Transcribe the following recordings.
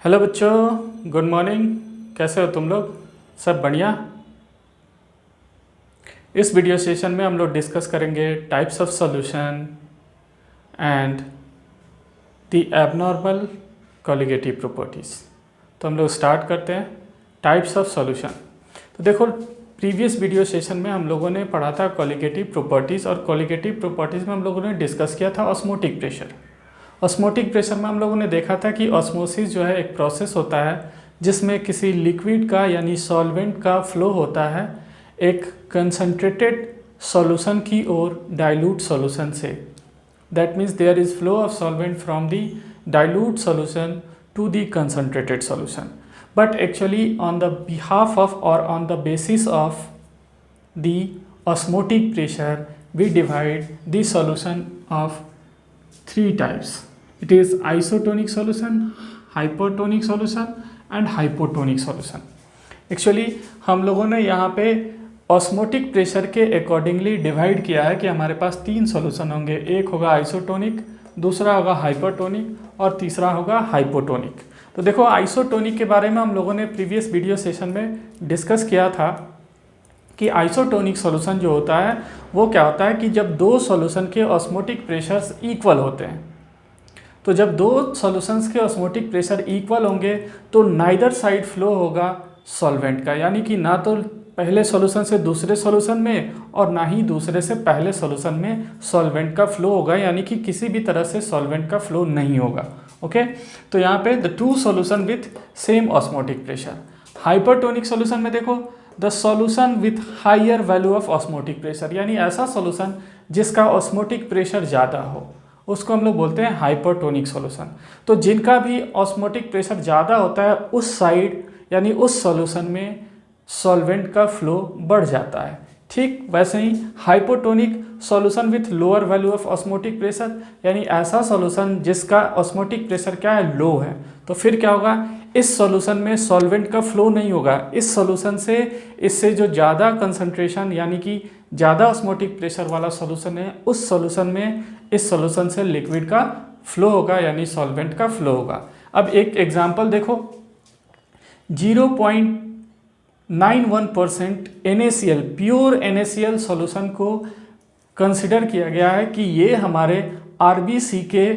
Hello बच्चों, good morning. कैसे हो तुम लोग? सब बढ़िया। इस वीडियो सेशन में हम लोग डिस्कस करेंगे types of solution and the abnormal colligative properties. तो हम लोग स्टार्ट करते हैं टाइप्स ऑफ सॉल्यूशन। तो देखो, प्रीवियस वीडियो सेशन में हम लोगों ने पढ़ा था कॉलिगेटिव प्रॉपर्टीज़, और कॉलिगेटिव प्रॉपर्टीज़ में हम लोगों ने डिस्कस किया था ऑस्मोटिक प्रेशर। ऑस्मोटिक प्रेशर में हम लोगों ने देखा था कि ऑस्मोसिस जो है एक प्रोसेस होता है जिसमें किसी लिक्विड का यानी सॉल्वेंट का फ्लो होता है एक कंसंट्रेटेड सॉल्यूशन की ओर डाइल्यूट सॉल्यूशन से। That means there is flow of solvent from the dilute solution to the concentrated solution, but actually on the behalf of और on the basis of the osmotic pressure we divide the solution of three types. It is isotonic solution, hypertonic solution and hypotonic solution. Actually हम लोगों ने यहाँ पे osmotic pressure के accordingly divide किया है कि हमारे पास तीन सॉल्यूशन होंगे। एक होगा आइसोटोनिक, दूसरा होगा हाइपरटोनिक और तीसरा होगा हाइपोटोनिक। तो देखो, आइसोटोनिक के बारे में हम लोगों ने प्रीवियस वीडियो सेशन में डिस्कस किया था कि आइसोटोनिक सॉल्यूशन जो होता है वो क्या होता है कि जब दो सॉल्यूशन के ऑस्मोटिक प्रेशर्स इक्वल होते हैं। तो जब दो सॉल्यूशंस के ऑस्मोटिक प्रेशर इक्वल होंगे तो नाइदर साइड फ्लो होगा सॉल्वेंट का, यानी कि ना तो पहले सॉल्यूशन से दूसरे सॉल्यूशन में और ना ही दूसरे से पहले सॉल्यूशन में सॉल्वेंट का फ्लो होगा, यानी कि किसी भी तरह से सॉल्वेंट का फ्लो नहीं होगा। ओके, तो यहाँ पे the two solution with same osmotic pressure. Hypertonic solution में देखो, the solution with higher value of osmotic pressure, यानी ऐसा सॉल्यूशन जिसका ऑस्मोटिक प्रेशर ज़्यादा हो उसको हम लोग बोलते हैं हाइपरटोनिक सॉल्यूशन। तो जिनका भी ऑस्मोटिक प्रेशर ज़्यादा होता है उस साइड यानी उस सॉल्यूशन में सॉल्वेंट का फ्लो बढ़ जाता है। ठीक वैसे ही hypotonic solution with lower value of osmotic pressure, यानी ऐसा सॉल्यूशन जिसका ऑस्मोटिक प्रेशर क्या है, लो है। तो फिर क्या होगा, इस सॉल्यूशन में सॉल्वेंट का फ्लो नहीं होगा। इस सॉल्यूशन से इससे जो ज़्यादा कंसंट्रेशन यानी कि ज़्यादा ऑस्मोटिक प्रेशर वाला सॉल्यूशन है उस सॉल्यूशन में इस सॉल्यूशन से लिक्विड का फ्लो होगा यानी सॉल्वेंट का फ्लो होगा। अब एक एग्जांपल देखो, 0.91% NaCl प्योर NaCl सॉल्यूशन को कंसिडर किया गया है कि ये हमारे RBC के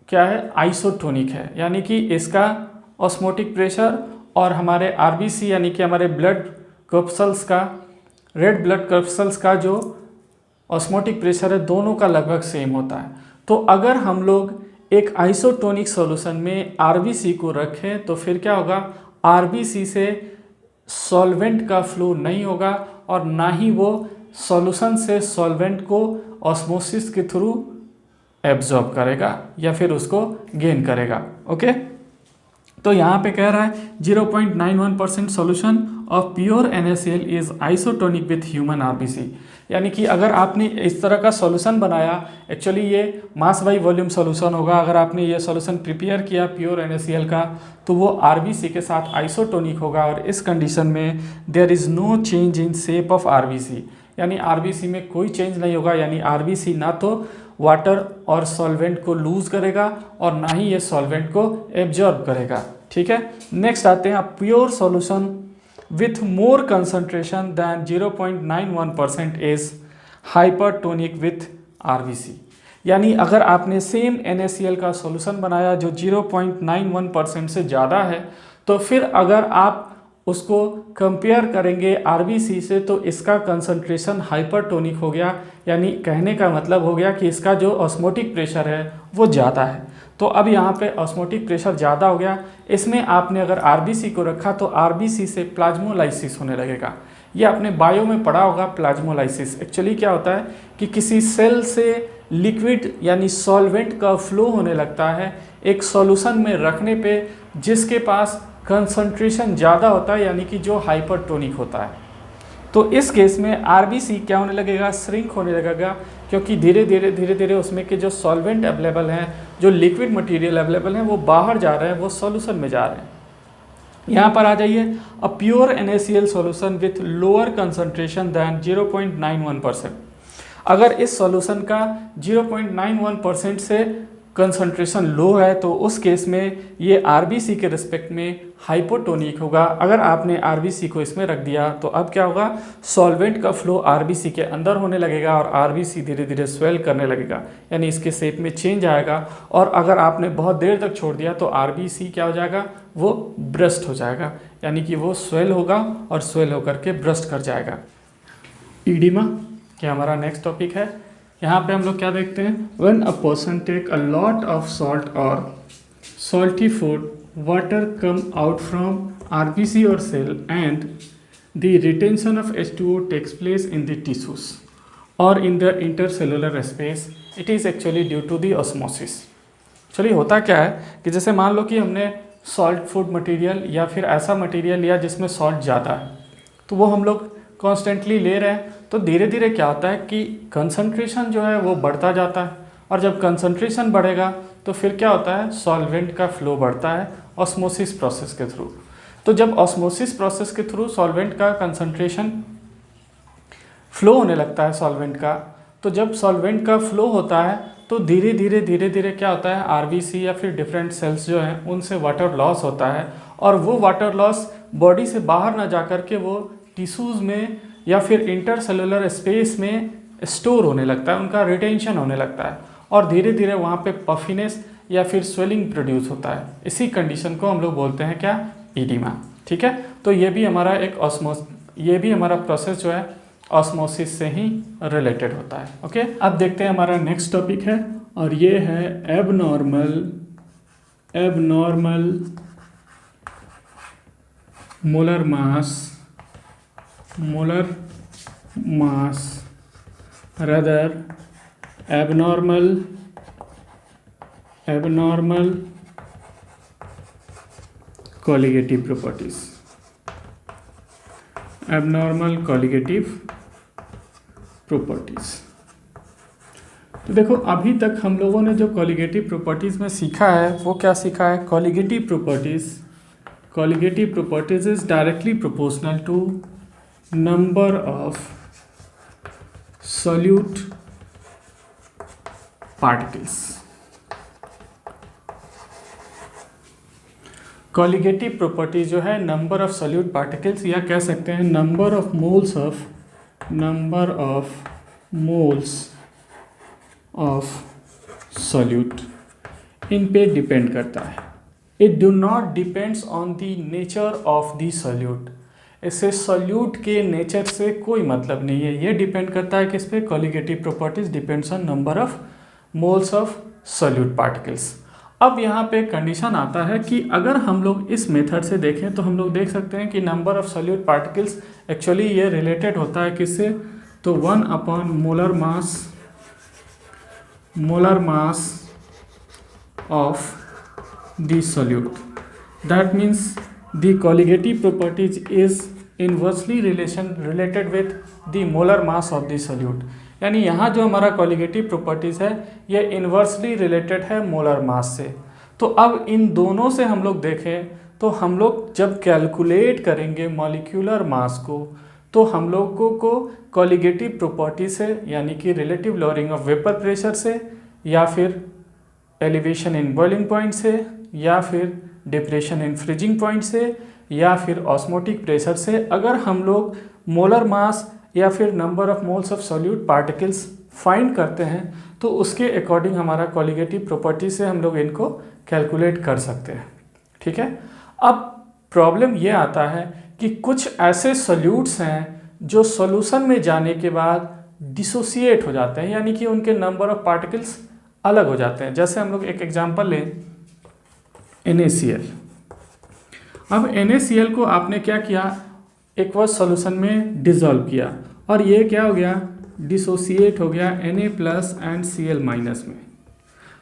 क्या है, आइसोटोनिक है, यानी कि इसका ऑस्मोटिक प्रेशर और हमारे RBC यानी कि हमारे ब्लड कर्पसल्स का, रेड ब्लड कर्पसल्स का जो ऑस्मोटिक प्रेशर है दोनों का लगभग सेम होता है। तो अगर हम लोग एक आइसोटोनिक सॉल्यूशन में RBC को रखें तो फिर क्या होगा, RBC से सॉल्वेंट का फ्लो नहीं होगा और ना ही वो सॉल्यूशन से सॉल्वेंट को ऑस्मोसिस के थ्रू एब्जॉर्ब करेगा या फिर उसको गेन करेगा। ओके, तो यहाँ पे कह रहा है 0.91% solution of pure NaCl is isotonic with human RBC, यानी कि अगर आपने इस तरह का सॉल्यूशन बनाया, एक्चुअली ये मास बाई वॉल्यूम सॉल्यूशन होगा। अगर आपने ये सॉल्यूशन प्रिपेयर किया प्योर NaCl का तो वो RBC के साथ आइसोटोनिक होगा, और इस कंडीशन में there is no change in shape of RBC, यानी RBC में कोई चेंज नहीं होगा। यानी RBC ना तो वाटर और सॉल्वेंट को लूज करेगा और ना ही ये सॉल्वेंट को एब्जॉर्ब करेगा। ठीक है, नेक्स्ट आते हैं pure solution with more concentration than 0.91% is hypertonic with RBC, यानी अगर आपने सेम NaCl का सॉल्यूशन बनाया जो 0.91% से ज़्यादा है तो फिर अगर आप उसको कंपेयर करेंगे RBC से तो इसका कंसंट्रेशन हाइपरटोनिक हो गया, यानी कहने का मतलब हो गया कि इसका जो ऑस्मोटिक प्रेशर है वो ज़्यादा है। तो अब यहाँ पे ऑस्मोटिक प्रेशर ज़्यादा हो गया, इसमें आपने अगर RBC को रखा तो RBC से प्लाज्मोलाइसिस होने लगेगा। ये आपने बायो में पढ़ा होगा प्लाज्मोलाइसिस। एक्चुअली क्या होता है कि किसी सेल से लिक्विड यानी सॉल्वेंट का फ्लो होने लगता है एक सॉल्यूशन में रखने पे जिसके पास कंसंट्रेशन ज़्यादा होता है, यानी कि जो हाइपरटोनिक होता है। तो इस केस में RBC क्या होने लगेगा, श्रिंक होने लगेगा, क्योंकि धीरे धीरे उसमें के जो सॉल्वेंट अवेलेबल हैं, जो लिक्विड मटेरियल अवेलेबल हैं वो बाहर जा रहे हैं, वो सॉल्यूशन में जा रहे हैं। यहाँ पर आ जाइए, a pure NaCl solution with lower concentration than 0.91%। अगर इस सॉल्यूशन का 0.91% से कंसंट्रेशन लो है तो उस केस में ये आरबीसी के रिस्पेक्ट में हाइपोटोनिक होगा। अगर आपने आरबीसी को इसमें रख दिया तो अब क्या होगा, सॉल्वेंट का फ्लो आरबीसी के अंदर होने लगेगा और आरबीसी धीरे धीरे स्वेल करने लगेगा, यानी इसके शेप में चेंज आएगा। और अगर आपने बहुत देर तक छोड़ दिया तो आरबीसी क्या हो जाएगा, वो ब्रस्ट हो जाएगा, यानी कि वो स्वेल होगा और स्वेल होकर के ब्रस्ट कर जाएगा। ईडिमा क्या हमारा नेक्स्ट टॉपिक है। यहाँ पे हम लोग क्या देखते हैं, when a person take a lot of salt और salty food, water come out from RBC और cell and the retention of H2O takes place in the tissues और in the intercellular space, it is actually due to the osmosis. चलिए होता क्या है कि जैसे मान लो कि हमने सॉल्ट फूड मटेरियल या फिर ऐसा मटेरियल लिया जिसमें सॉल्ट ज़्यादा है, तो वो हम लोग कॉन्स्टेंटली ले रहे हैं, तो धीरे धीरे क्या होता है कि कंसंट्रेशन जो है वो बढ़ता जाता है। और जब कंसंट्रेशन बढ़ेगा तो फिर क्या होता है, सॉल्वेंट का फ्लो बढ़ता है ऑस्मोसिस प्रोसेस के थ्रू। तो जब ऑस्मोसिस प्रोसेस के थ्रू सॉल्वेंट का कंसंट्रेशन फ्लो होने लगता है सॉल्वेंट का, तो जब सॉल्वेंट का फ्लो होता है तो धीरे धीरे क्या होता है, आरबीसी या फिर डिफरेंट सेल्स जो हैं उनसे वाटर लॉस होता है, और वो वाटर लॉस बॉडी से बाहर ना जा कर के वो टिश्यूज़ में या फिर इंटरसेलुलर स्पेस में स्टोर होने लगता है, उनका रिटेंशन होने लगता है, और धीरे धीरे वहाँ पे पफिनेस या फिर स्वेलिंग प्रोड्यूस होता है। इसी कंडीशन को हम लोग बोलते हैं क्या, ईडिमा। ठीक है, तो ये भी हमारा ये भी हमारा प्रोसेस जो है ऑस्मोसिस से ही रिलेटेड होता है। ओके, अब देखते हैं हमारा नेक्स्ट टॉपिक है, और ये है abnormal molar mass rather abnormal colligative properties। abnormal colligative properties। तो देखो अभी तक हम लोगों ने जो कॉलिगेटिव प्रॉपर्टीज़ में सीखा है वो क्या सीखा है, colligative properties is directly proportional to number of solute particles। Colligative property जो है नंबर ऑफ solute particles, या कह सकते हैं number of moles of solute, इन पे डिपेंड करता है। It do not depends on the nature of the solute। इससे सॉल्यूट के नेचर से कोई मतलब नहीं है, ये डिपेंड करता है किस पे, colligative properties depends on number of moles of solute particles. अब यहाँ पे कंडीशन आता है कि अगर हम लोग इस मेथड से देखें तो हम लोग देख सकते हैं कि number of solute particles actually ये रिलेटेड होता है किससे, तो 1 molar mass of the solute. That means the colligative properties is inversely related with the molar mass of the solute। यानी यहाँ जो हमारा colligative properties है ये इन्वर्सली रिलेटेड है मोलर मास से। तो अब इन दोनों से हम लोग देखें तो हम लोग जब कैलकुलेट करेंगे मॉलिक्यूलर मास को, तो हम लोगों को colligative property से, यानी कि relative lowering of vapour pressure से, या फिर एलिवेशन इन बॉइलिंग पॉइंट से, या फिर डिप्रेशन इन फ्रीजिंग पॉइंट से, या फिर ऑस्मोटिक प्रेशर से, अगर हम लोग मोलर मास या फिर number of moles of solute particles find करते हैं तो उसके अकॉर्डिंग हमारा कॉलिगेटिव प्रॉपर्टी से हम लोग इनको कैलकुलेट कर सकते हैं। ठीक है, अब प्रॉब्लम ये आता है कि कुछ ऐसे सॉल्यूट्स हैं जो सॉल्यूशन में जाने के बाद डिसोसिएट हो जाते हैं, यानी कि उनके नंबर ऑफ पार्टिकल्स अलग हो जाते हैं। जैसे हम लोग एक एग्जांपल लें, NaCl। अब NaCl को आपने क्या किया, एक बार सॉल्यूशन में डिसॉल्व किया और ये क्या हो गया, डिसोसिएट हो गया Na+ एंड Cl- में।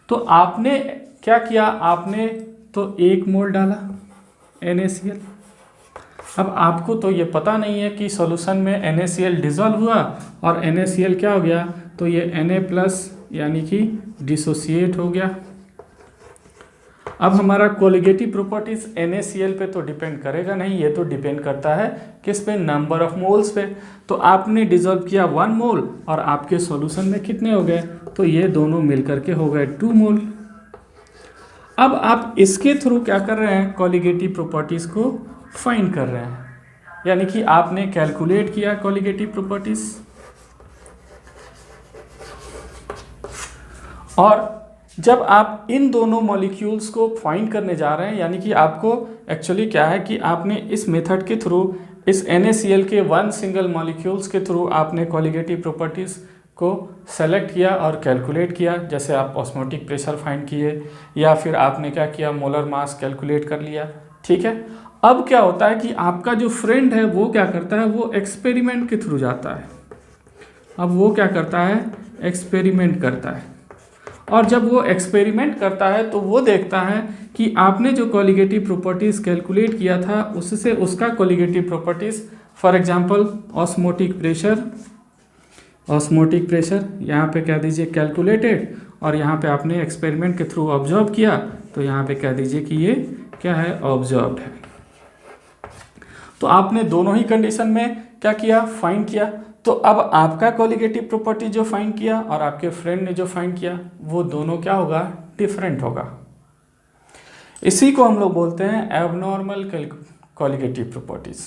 तो आपने क्या किया, आपने तो 1 मोल डाला NaCl। अब आपको तो ये पता नहीं है कि सॉल्यूशन में NaCl डिसॉल्व हुआ और NaCl क्या हो गया, तो ये Na+ यानी कि डिसोसिएट हो गया। अब हमारा कोलिगेटिव प्रॉपर्टीज NaCl पे तो डिपेंड करेगा नहीं, ये तो डिपेंड करता है किस पे, नंबर ऑफ मोल्स पे। तो आपने डिसॉल्व किया 1 मोल और आपके सॉल्यूशन में कितने हो गए, तो ये दोनों मिलकर के हो गए 2 मोल। अब आप इसके थ्रू क्या कर रहे हैं, कॉलिगेटिव प्रॉपर्टीज़ को फाइंड कर रहे हैं, यानी कि आपने कैलकुलेट किया कॉलिगेटिव प्रॉपर्टीज़, और जब आप इन दोनों मॉलिक्यूल्स को फाइंड करने जा रहे हैं, यानी कि आपको एक्चुअली क्या है कि आपने इस मेथड के थ्रू इस NaCl के वन सिंगल मॉलिक्यूल्स के थ्रू आपने कॉलिगेटिव प्रॉपर्टीज़ को सेलेक्ट किया और कैलकुलेट किया, जैसे आप ऑस्मोटिक प्रेशर फाइंड किए या फिर आपने क्या किया, मोलर मास कैलकुलेट कर लिया। ठीक है, अब क्या होता है कि आपका जो फ्रेंड है वो क्या करता है, वो एक्सपेरिमेंट के थ्रू जाता है। अब वो क्या करता है, एक्सपेरिमेंट करता है, और जब वो एक्सपेरिमेंट करता है तो वो देखता है कि आपने जो कॉलिगेटिव प्रॉपर्टीज़ कैलकुलेट किया था उससे उसका colligative properties, for example osmotic pressure यहाँ पे कह दीजिए कैलकुलेटेड, और यहाँ पे आपने एक्सपेरिमेंट के थ्रू ऑब्जर्व किया, तो यहाँ पे कह दीजिए कि ये क्या है, ऑब्जर्व्ड है। तो आपने दोनों ही कंडीशन में क्या किया, फाइंड किया। तो अब आपका कॉलिगेटिव प्रॉपर्टी जो फाइंड किया और आपके फ्रेंड ने जो फाइंड किया वो दोनों क्या होगा, डिफरेंट होगा। इसी को हम लोग बोलते हैं एबनॉर्मल कॉलिगेटिव प्रॉपर्टीज,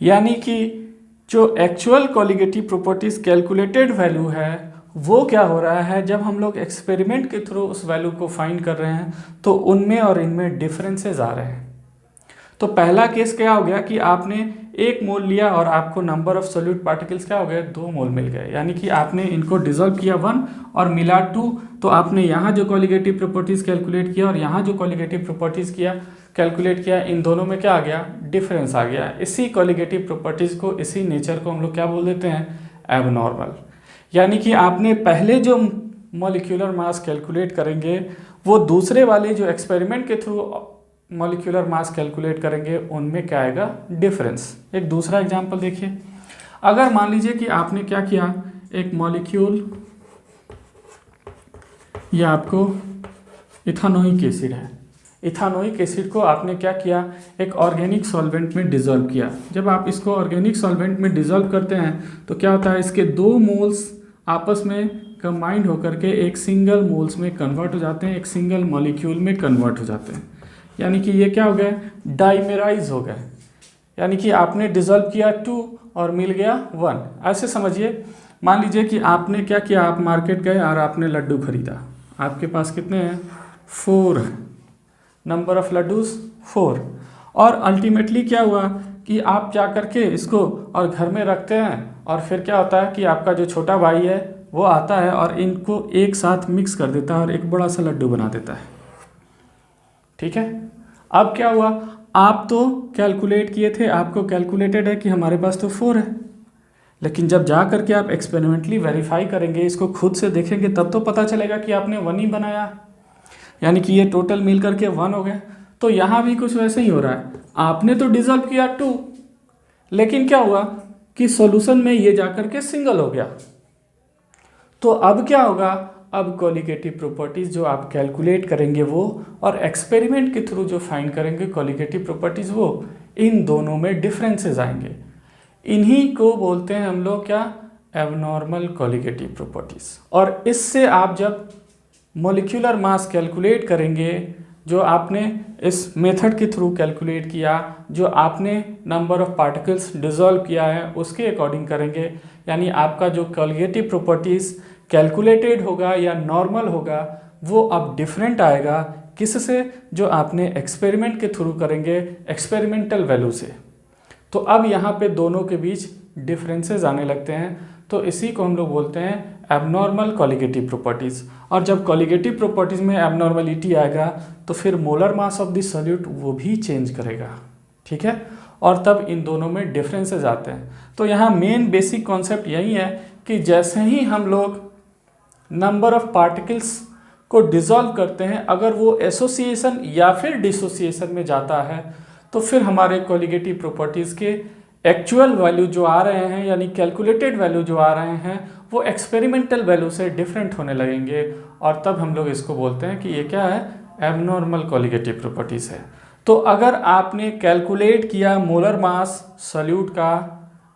यानी कि जो actual colligative properties calculated value है वो क्या हो रहा है, जब हम लोग एक्सपेरिमेंट के थ्रू उस वैल्यू को फाइंड कर रहे हैं तो उनमें और इनमें डिफरेंसेस आ रहे हैं। तो पहला केस क्या हो गया कि आपने 1 मोल लिया और आपको नंबर ऑफ सोल्यूट पार्टिकल्स क्या हो गए, 2 मोल मिल गए, यानी कि आपने इनको डिसॉल्व किया 1 और मिला 2, तो आपने यहाँ जो कॉलिगेटिव प्रॉपर्टीज़ कैलकुलेट किया और यहाँ जो कॉलिगेटिव प्रॉपर्टीज़ कैलकुलेट किया, इन दोनों में क्या आ गया, डिफरेंस आ गया। इसी कॉलिगेटिव प्रॉपर्टीज़ को, इसी नेचर को हम लोग क्या बोल देते हैं, एबनॉर्मल। यानी कि आपने पहले जो मॉलिक्यूलर मास कैलकुलेट करेंगे वो दूसरे वाले जो एक्सपेरिमेंट के थ्रू मॉलिक्यूलर मास कैलकुलेट करेंगे उनमें क्या आएगा, डिफरेंस। एक दूसरा एग्जांपल देखिए, अगर मान लीजिए कि आपने क्या किया, एक मॉलिक्यूल, यह आपको इथानोइक एसिड है, इथानोइक एसिड को आपने क्या किया, एक ऑर्गेनिक सॉल्वेंट में डिसॉल्व किया। जब आप इसको ऑर्गेनिक सॉल्वेंट में डिसॉल्व करते हैं तो क्या होता है, इसके 2 मोल्स आपस में कंबाइंड होकर के एक सिंगल मोल्स में कन्वर्ट हो जाते हैं, एक सिंगल मॉलिक्यूल में कन्वर्ट हो जाते हैं, यानी कि ये क्या हो गए, डाइमेराइज हो गए। यानी कि आपने डिसॉल्व किया 2 और मिल गया 1। ऐसे समझिए, मान लीजिए कि आपने क्या किया, आप मार्केट गए और आपने लड्डू खरीदा, आपके पास कितने हैं, 4 है, नंबर ऑफ लड्डूज 4, और अल्टीमेटली क्या हुआ कि आप जा करके इसको और घर में रखते हैं, और फिर क्या होता है कि आपका जो छोटा भाई है वो आता है और इनको एक साथ मिक्स कर देता है और एक बड़ा सा लड्डू बना देता है। ठीक है, अब क्या हुआ, आप तो कैलकुलेट किए थे, आपको कैलकुलेटेड है कि हमारे पास तो 4 है, लेकिन जब जा करके आप एक्सपेरिमेंटली वेरीफाई करेंगे, इसको खुद से देखेंगे, तब तो पता चलेगा कि आपने 1 ही बनाया, यानी कि ये टोटल मिल करके 1 हो गया। तो यहाँ भी कुछ वैसे ही हो रहा है, आपने तो डिसॉल्व किया 2, लेकिन क्या हुआ कि सॉल्यूशन में ये जा करके सिंगल हो गया। तो अब क्या होगा, अब कॉलिगेटिव प्रॉपर्टीज़ जो आप कैलकुलेट करेंगे वो, और एक्सपेरिमेंट के थ्रू जो फाइंड करेंगे कॉलिगेटिव प्रॉपर्टीज़, वो इन दोनों में डिफरेंसेस आएंगे। इन्हीं को बोलते हैं हम लोग क्या, एबनॉर्मल कॉलिगेटिव प्रॉपर्टीज़। और इससे आप जब मॉलिक्यूलर मास कैलकुलेट करेंगे, जो आपने इस मेथड के थ्रू कैलकुलेट किया, जो आपने नंबर ऑफ पार्टिकल्स डिसॉल्व किया है उसके अकॉर्डिंग करेंगे, यानी आपका जो कॉलिगेटिव प्रॉपर्टीज़ कैलकुलेटेड होगा या नॉर्मल होगा वो अब डिफरेंट आएगा, किससे, जो आपने एक्सपेरिमेंट के थ्रू करेंगे, एक्सपेरिमेंटल वैल्यू से। तो अब यहाँ पे दोनों के बीच डिफरेंसेस आने लगते हैं, तो इसी को हम लोग बोलते हैं एबनॉर्मल कॉलिगेटिव प्रॉपर्टीज़। और जब कॉलिगेटिव प्रॉपर्टीज़ में एबनॉर्मलिटी आएगा तो फिर molar mass of the solute वो भी चेंज करेगा। ठीक है, और तब इन दोनों में डिफरेंसेस आते हैं। तो यहाँ मेन बेसिक कॉन्सेप्ट यही है कि जैसे ही हम लोग नंबर ऑफ पार्टिकल्स को डिसॉल्व करते हैं, अगर वो एसोसिएशन या फिर डिसोसिएशन में जाता है तो फिर हमारे कॉलिगेटिव प्रॉपर्टीज़ के एक्चुअल वैल्यू जो आ रहे हैं, यानी कैलकुलेटेड वैल्यू जो आ रहे हैं, वो एक्सपेरिमेंटल वैल्यू से डिफरेंट होने लगेंगे, और तब हम लोग इसको बोलते हैं कि ये क्या है, एबनॉर्मल कॉलिगेटिव प्रॉपर्टीज़ है। तो अगर आपने कैलकुलेट किया मोलर मास सॉल्यूट का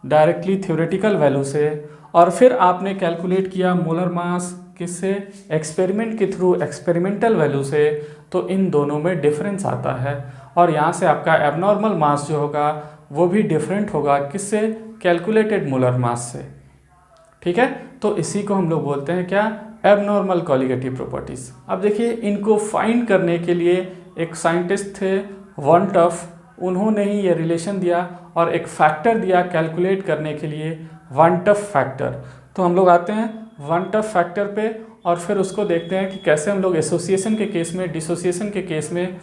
डायरेक्टली थ्योरेटिकल वैल्यू से, और फिर आपने कैलकुलेट किया मोलर मास किससे, एक्सपेरिमेंट के थ्रू, एक्सपेरिमेंटल वैल्यू से, तो इन दोनों में डिफरेंस आता है और यहाँ से आपका एबनॉर्मल मास जो होगा वो भी डिफरेंट होगा किससे, कैलकुलेटेड मोलर मास से। ठीक है, तो इसी को हम लोग बोलते हैं क्या, एबनॉर्मल कॉलिगेटिव प्रॉपर्टीज। अब देखिए इनको फाइंड करने के लिए एक साइंटिस्ट थे वन टफ, उन्होंने ही ये रिलेशन दिया और एक फैक्टर दिया कैलकुलेट करने के लिए, वन टफ फैक्टर। तो हम लोग आते हैं वन टफ फैक्टर पे और फिर उसको देखते हैं कि कैसे हम लोग एसोसिएशन के केस में, डिसोसिएशन के केस में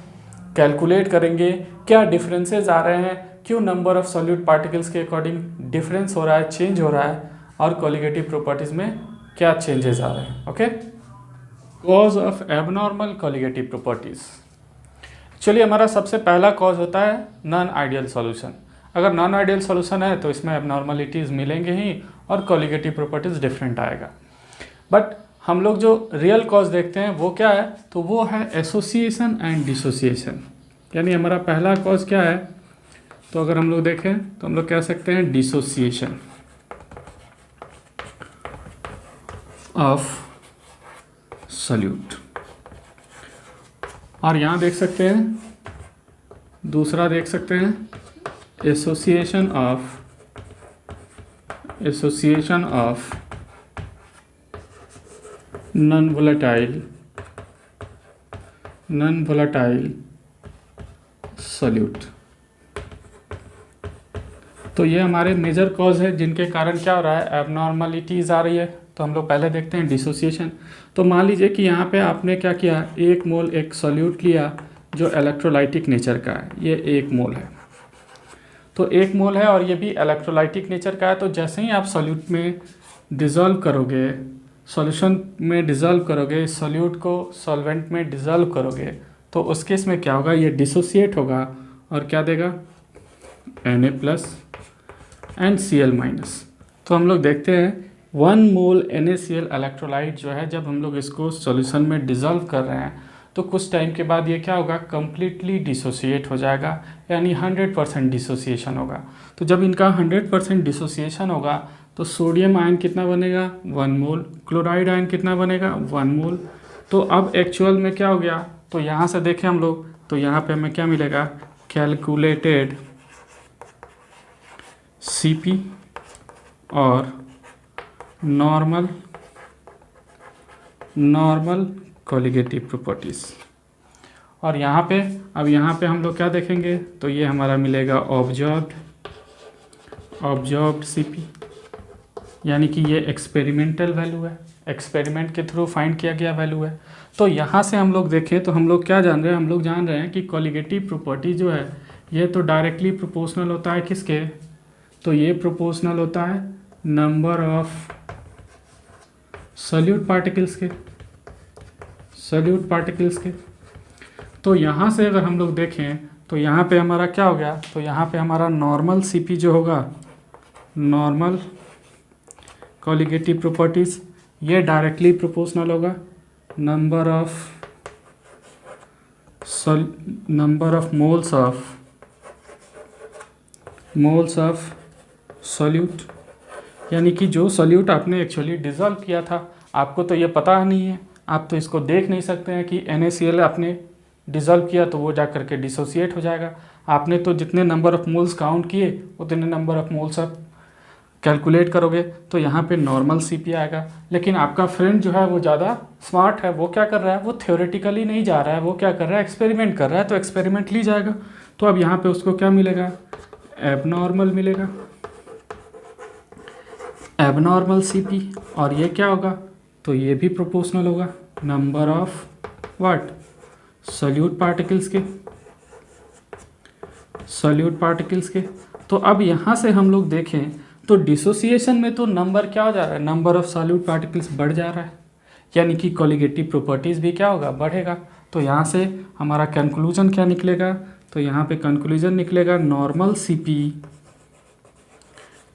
कैलकुलेट करेंगे, क्या डिफरेंसेस आ रहे हैं, क्यों नंबर ऑफ सॉल्यूट पार्टिकल्स के अकॉर्डिंग डिफरेंस हो रहा है, चेंज हो रहा है, और कॉलिगेटिव प्रॉपर्टीज में क्या चेंजेस आ रहे हैं। Okay, cause of abnormal colligative properties. चलिए हमारा सबसे पहला कॉज होता है नॉन आइडियल सॉल्यूशन। अगर नॉन आइडियल सॉल्यूशन है तो इसमें एबनॉर्मलिटीज़ मिलेंगे ही और कॉलिगेटिव प्रॉपर्टीज डिफरेंट आएगा। बट हम लोग जो रियल कॉज देखते हैं वो क्या है, तो वो है एसोसिएशन एंड डिसोसिएशन। यानी हमारा पहला कॉज क्या है, तो अगर हम लोग देखें तो हम लोग कह सकते हैं डिसोसिएशन ऑफ सॉल्यूट। और यहाँ देख सकते हैं, दूसरा देख सकते हैं association of non volatile solute. तो ये हमारे मेजर कॉज है जिनके कारण क्या हो रहा है, एबनॉर्मलिटीज़ आ रही है। तो हम लोग पहले देखते हैं डिसोसिएशन। तो मान लीजिए कि यहाँ पे आपने क्या किया, एक मोल एक सॉल्यूट लिया जो इलेक्ट्रोलाइटिक नेचर का है, ये एक मोल है। तो एक मोल है और ये भी इलेक्ट्रोलाइटिक नेचर का है। तो जैसे ही आप सॉल्यूट में डिज़ोल्व करोगे, सॉल्यूशन में डिज़ोल्व करोगे, सॉल्यूट को सॉल्वेंट में डिज़ोल्व करोगे, तो उस केस में क्या होगा, ये डिसोसिएट होगा और क्या देगा, Na+ एंड Cl-। तो हम लोग देखते हैं 1 मोल NaCl इलेक्ट्रोलाइट जो है, जब हम लोग इसको सॉल्यूशन में डिज़ोल्व कर रहे हैं तो कुछ टाइम के बाद ये क्या होगा, कम्प्लीटली डिसोसिएट हो जाएगा, यानी 100% डिसोसिएशन होगा। तो जब इनका 100% डिसोसिएशन होगा तो सोडियम आयन कितना बनेगा, 1 मोल, क्लोराइड आयन कितना बनेगा, 1 मोल। तो अब एक्चुअल में क्या हो गया, तो यहाँ से देखें हम लोग, तो यहाँ पे हमें क्या मिलेगा, कैलकुलेटेड Cp और नॉर्मल कॉलिगेटिव प्रॉपर्टीज़। और यहाँ पे, अब यहाँ पे हम लोग क्या देखेंगे, तो ये हमारा मिलेगा ऑब्जर्व्ड Cp, यानी कि ये एक्सपेरिमेंटल वैल्यू है, एक्सपेरिमेंट के थ्रू फाइंड किया गया वैल्यू है। तो यहाँ से हम लोग देखें तो हम लोग क्या जान रहे हैं, हम लोग जान रहे हैं कि कॉलिगेटिव प्रॉपर्टी जो है ये तो डायरेक्टली प्रोपोर्शनल होता है किसके, तो ये प्रोपोर्शनल होता है नंबर ऑफ सॉल्यूट पार्टिकल्स के। तो यहाँ से अगर हम लोग देखें तो यहाँ पे हमारा क्या हो गया, तो यहाँ पे हमारा नॉर्मल Cp जो होगा, नॉर्मल कॉलिगेटिव प्रॉपर्टीज़, ये डायरेक्टली प्रोपोर्शनल होगा number of moles of solute. यानी कि जो सॉल्यूट आपने एक्चुअली डिज़ोल्व किया था, आपको तो ये पता नहीं है, आप तो इसको देख नहीं सकते हैं कि NaCl आपने डिज़ोल्व किया तो वो जा करके डिसोसिएट हो जाएगा। आपने तो जितने नंबर ऑफ मोल्स काउंट किए उतने नंबर ऑफ मोल्स आप कैलकुलेट करोगे, तो यहाँ पे नॉर्मल Cp आएगा। लेकिन आपका फ्रेंड जो है वो ज़्यादा स्मार्ट है, वो क्या कर रहा है, वो थ्योरेटिकली नहीं जा रहा है, वो क्या कर रहा है, एक्सपेरिमेंट कर रहा है, तो एक्सपेरिमेंटली जाएगा। तो अब यहाँ पे उसको क्या मिलेगा, एबनॉर्मल मिलेगा, एबनॉर्मल Cp। और ये क्या होगा, तो ये भी प्रोपोर्शनल होगा number of what, solute particles के। तो अब यहाँ से हम लोग देखें तो डिसोसिएशन में तो नंबर क्या हो जा रहा है, नंबर ऑफ सॉल्यूट पार्टिकल्स बढ़ जा रहा है, यानी कि कॉलिगेटिव प्रॉपर्टीज़ भी क्या होगा, बढ़ेगा। तो यहाँ से हमारा कंक्लूजन क्या निकलेगा, तो यहाँ पे कंक्लूजन निकलेगा normal Cp,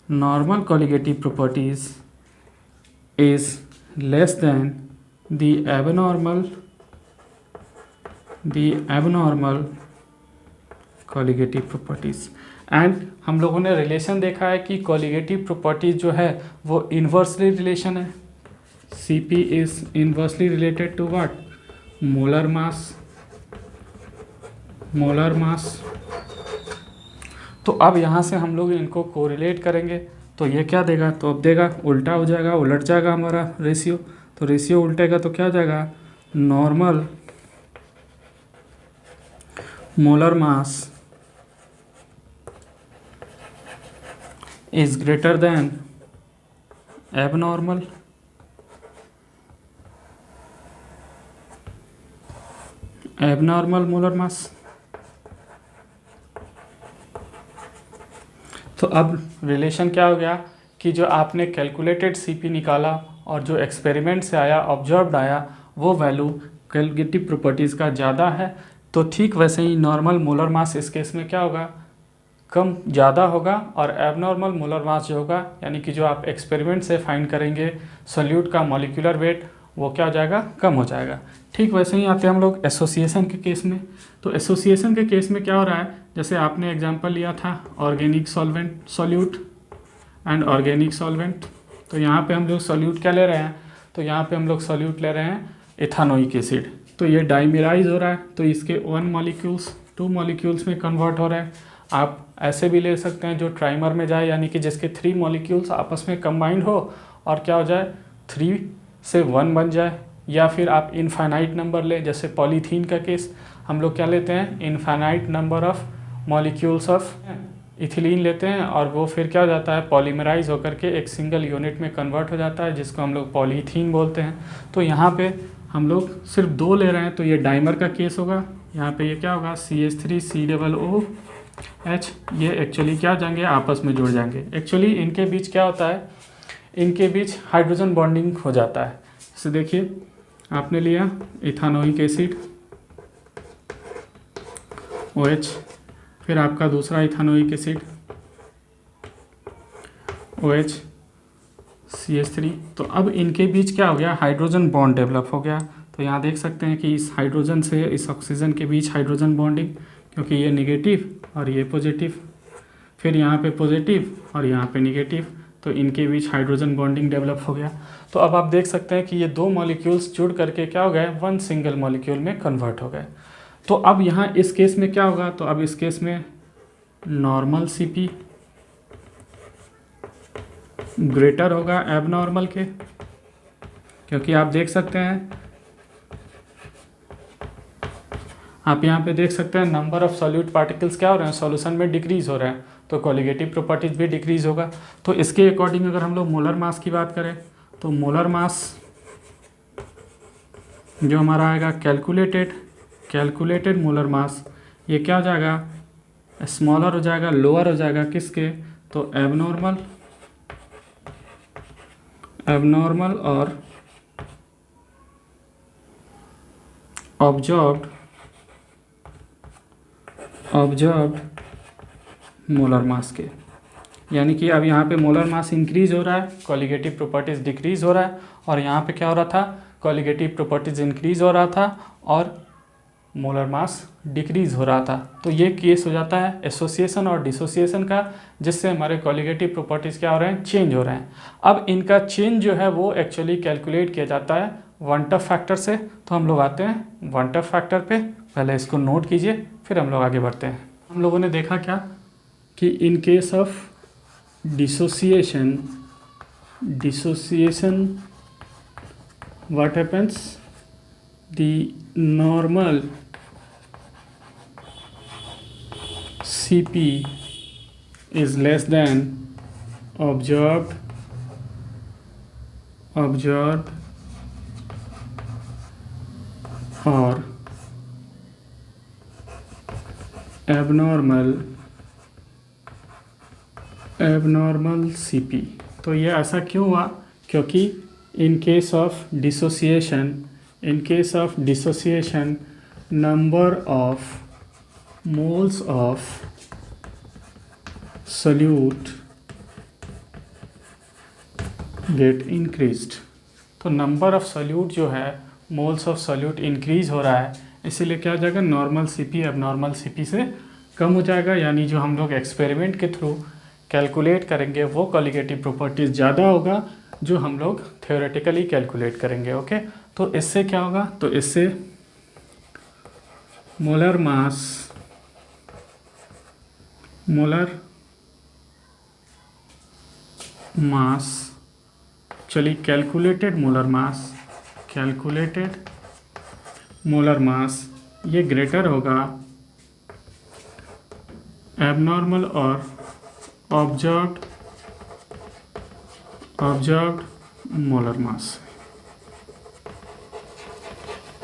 normal colligative properties is less than the abnormal colligative properties। And हम लोगों ने रिलेशन देखा है कि कॉलिगेटिव प्रॉपर्टीज जो है वो इन्वर्सली रिलेशन है। Cp is inversely related to what? Molar mass. Molar mass. तो अब यहाँ से हम लोग इनको कोरिलेट करेंगे तो ये क्या देगा? तो अब देगा उल्टा हो जाएगा, उलट जाएगा हमारा रेशियो। तो रेशियो उल्टेगा तो क्या हो जाएगा? Normal molar mass is greater than abnormal molar mass। तो अब रिलेशन क्या हो गया कि जो आपने कैलकुलेटेड सीपी निकाला और जो एक्सपेरिमेंट से आया, ऑब्जर्व्ड आया, वो वैल्यू कॉलिगेटिव प्रॉपर्टीज़ का ज़्यादा है। तो ठीक वैसे ही नॉर्मल मोलर मास इस केस में क्या होगा? कम ज़्यादा होगा। और एबनॉर्मल मोलर मास जो होगा, यानी कि जो आप एक्सपेरिमेंट से फाइंड करेंगे सोल्यूट का मॉलिक्यूलर वेट, वो क्या हो जाएगा? कम हो जाएगा। ठीक वैसे ही आते हैं हम लोग एसोसिएशन के केस में। तो एसोसिएशन के केस में क्या हो रहा है? जैसे आपने एग्जांपल लिया था organic solvent solute and organic solvent. तो यहाँ पे हम लोग सोल्यूट क्या ले रहे हैं? तो यहाँ पे हम लोग सोल्यूट ले रहे हैं इथानोइक एसिड। तो ये डाइमेराइज हो रहा है, तो इसके 1 मॉलिक्यूल्स 2 मॉलिक्यूल्स में कन्वर्ट हो रहे हैं। आप ऐसे भी ले सकते हैं जो ट्राइमर में जाए, यानी कि जिसके 3 मॉलिक्यूल्स आपस में कंबाइंड हो और क्या हो जाए? 3 से 1 बन जाए। या फिर आप इनफाइनाइट नंबर ले, जैसे पॉलीथीन का केस हम लोग क्या लेते हैं? Infinite number of molecules of ethylene लेते हैं और वो फिर क्या हो जाता है? पॉलीमराइज होकर के एक सिंगल यूनिट में कन्वर्ट हो जाता है, जिसको हम लोग पॉलीथीन बोलते हैं। तो यहाँ पे हम लोग सिर्फ 2 ले रहे हैं, तो ये डाइमर का केस होगा। यहाँ पे ये क्या होगा? CH3COOH। ये एक्चुअली क्या हो जाएंगे? आपस में जुड़ जाएंगे। एक्चुअली इनके बीच क्या होता है? इनके बीच हाइड्रोजन बॉन्डिंग हो जाता है। जैसे देखिए, आपने लिया इथानोइक एसिड OH, फिर आपका दूसरा इथानोइक एसिड OH CH3। तो अब इनके बीच क्या हो गया? हाइड्रोजन बॉन्ड डेवलप हो गया। तो यहाँ देख सकते हैं कि इस हाइड्रोजन से इस ऑक्सीजन के बीच हाइड्रोजन बॉन्डिंग, क्योंकि ये निगेटिव और ये पॉजिटिव, फिर यहाँ पे पॉजिटिव और यहाँ पे निगेटिव, तो इनके बीच हाइड्रोजन बॉन्डिंग डेवलप हो गया। तो अब आप देख सकते हैं कि ये 2 मॉलिक्यूल्स जुड़ करके क्या हो गए? 1 सिंगल मॉलिक्यूल में कन्वर्ट हो गए। तो अब यहाँ इस केस में क्या होगा? तो अब इस केस में नॉर्मल CP ग्रेटर होगा एबनॉर्मल के, क्योंकि आप देख सकते हैं, आप यहाँ पे देख सकते हैं नंबर ऑफ सॉल्यूट पार्टिकल्स क्या हो रहे हैं? सॉल्यूशन में डिक्रीज हो रहे हैं, तो कॉलिगेटिव प्रॉपर्टीज भी डिक्रीज होगा। तो इसके अकॉर्डिंग अगर हम लोग मोलर मास की बात करें, तो मोलर मास जो हमारा आएगा कैलकुलेटेड मोलर मास, ये क्या हो जाएगा? स्मॉलर हो जाएगा, लोअर हो जाएगा किसके? तो एबनॉर्मल और ऑब्जर्व्ड मोलर मास के। यानी कि अब यहाँ पे मोलर मास इंक्रीज हो रहा है, कॉलिगेटिव प्रॉपर्टीज डिक्रीज हो रहा है, और यहाँ पे क्या हो रहा था? कॉलिगेटिव प्रॉपर्टीज इंक्रीज हो रहा था और मोलर मास डिक्रीज हो रहा था। तो ये केस हो जाता है एसोसिएशन और डिसोसिएशन का, जिससे हमारे कॉलिगेटिव प्रॉपर्टीज क्या हो रहे हैं? चेंज हो रहे हैं। अब इनका चेंज जो है वो एक्चुअली कैलकुलेट किया जाता है वन टफ फैक्टर से। तो हम लोग आते हैं वन टफ फैक्टर पे, पहले इसको नोट कीजिए, फिर हम लोग आगे बढ़ते हैं। हम लोगों ने देखा क्या कि in case of dissociation what happens? The normal CP is less than observed or abnormal CP। तो ये ऐसा क्यों हुआ? क्योंकि in case of dissociation number of moles of solute get increased। तो नंबर ऑफ सोल्यूट जो है, मोल्स ऑफ सोल्यूट इंक्रीज हो रहा है, इसीलिए क्या हो जाएगा? नॉर्मल CP एबनॉर्मल CP से कम हो जाएगा, यानी जो हम लोग एक्सपेरिमेंट के थ्रू कैलकुलेट करेंगे वो कॉलिगेटिव प्रॉपर्टीज़ ज़्यादा होगा जो हम लोग थ्योरेटिकली कैलकुलेट करेंगे। ओके, तो इससे क्या होगा, तो इससे मोलर मास चलिए कैलकुलेटेड मोलर मास ये ग्रेटर होगा एबनॉर्मल और ऑब्जर्व्ड मोलर मास।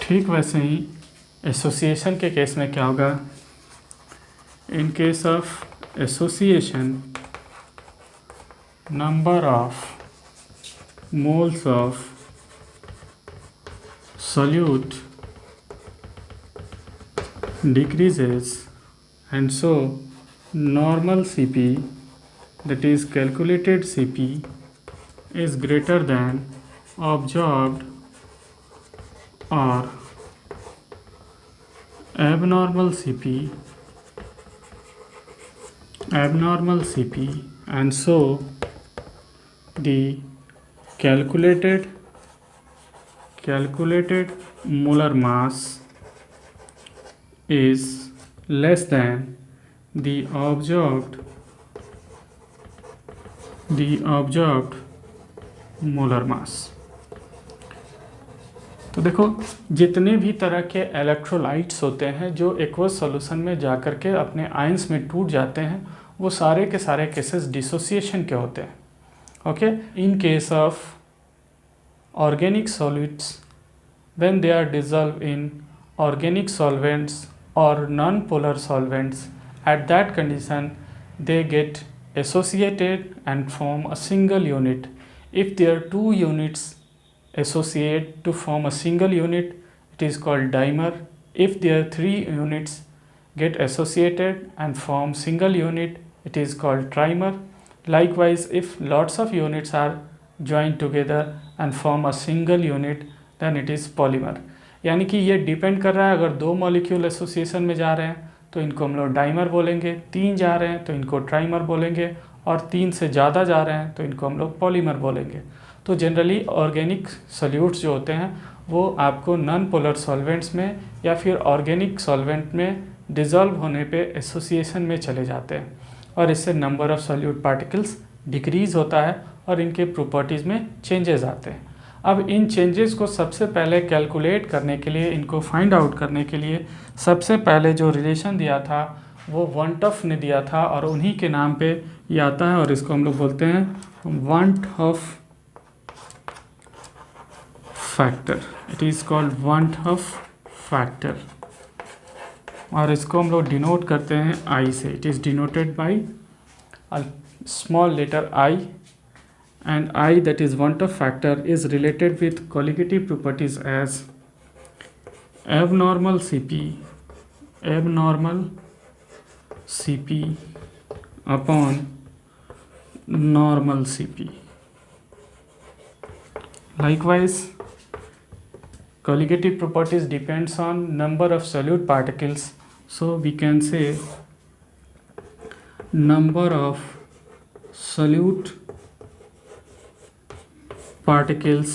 ठीक वैसे ही एसोसिएशन के केस में क्या होगा, in case of association number of moles of solute decreases, and so normal Cp, that is calculated Cp, is greater than observed or abnormal Cp, and so the calculated molar mass is less than the observed molar mass. तो देखो जितने भी तरह के electrolytes होते हैं जो aqueous solution में जाकर के अपने आयंस में टूट जाते हैं, वो सारे के सारे केसेस डिसोसिएशन के होते हैं। Okay, in case of organic solutes, when they are dissolved in organic solvents or non-polar solvents, at that condition they get associated and form a single unit. If there are two units associate to form a single unit, it is called dimer. If there are three units get associated and form single unit, it is called trimer. Likewise, if lots of units are joined together and form a single unit, then it is polymer। यानी कि ये depend कर रहा है, अगर दो molecule association में जा रहे हैं तो इनको हम लोग डाइमर बोलेंगे, तीन जा रहे हैं तो इनको ट्राइमर बोलेंगे, और तीन से ज़्यादा जा रहे हैं तो इनको हम लोग पॉलीमर बोलेंगे। तो जनरली ऑर्गेनिक सॉल्यूट्स जो होते हैं वो आपको नॉन पोलर सॉल्वेंट्स में या फिर ऑर्गेनिक सॉल्वेंट में डिज़ोल्व होने पे एसोसिएशन में चले जाते हैं, और इससे number of solute particles decrease होता है और इनके प्रॉपर्टीज़ में चेंजेस आते हैं। अब इन चेंजेस को सबसे पहले कैलकुलेट करने के लिए, इनको फाइंड आउट करने के लिए सबसे पहले जो रिलेशन दिया था वो वॉन्टफ ने दिया था, और उन्हीं के नाम पे ये आता है, और इसको हम लोग बोलते हैं van't Hoff factor. It is called van't Hoff factor, और इसको हम लोग डिनोट करते हैं आई से। It is denoted by small letter I, and I, that is Wontoff factor, is related with colligative properties as abnormal Cp upon normal Cp. Likewise, colligative properties depends on number of solute particles, so we can say number of solute particles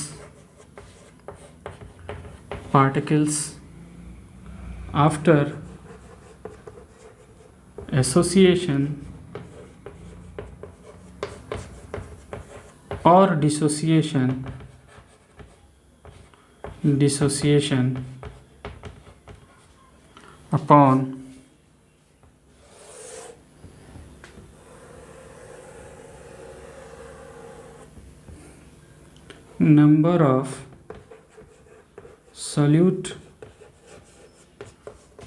after association or dissociation upon number of solute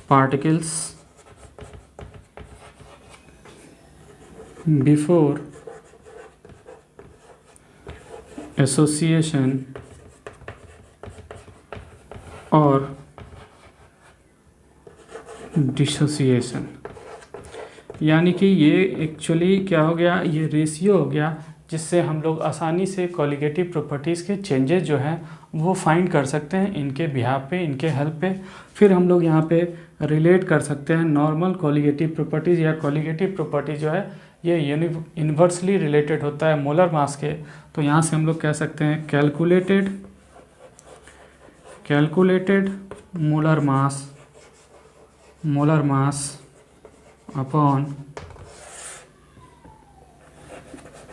particles before association or dissociation। यानी कि ये actually क्या हो गया, ये ratio हो गया जिससे हम लोग आसानी से कॉलिगेटिव प्रॉपर्टीज़ के चेंजेस जो हैं वो फाइंड कर सकते हैं इनके बिहाफ पे, इनके हेल्प पे। फिर हम लोग यहाँ पे रिलेट कर सकते हैं नॉर्मल कोलिगेटिव प्रॉपर्टीज़, या कोलिगेटिव प्रॉपर्टी जो है ये इन्वर्सली रिलेटेड होता है मोलर मास के। तो यहाँ से हम लोग कह सकते हैं calculated molar mass upon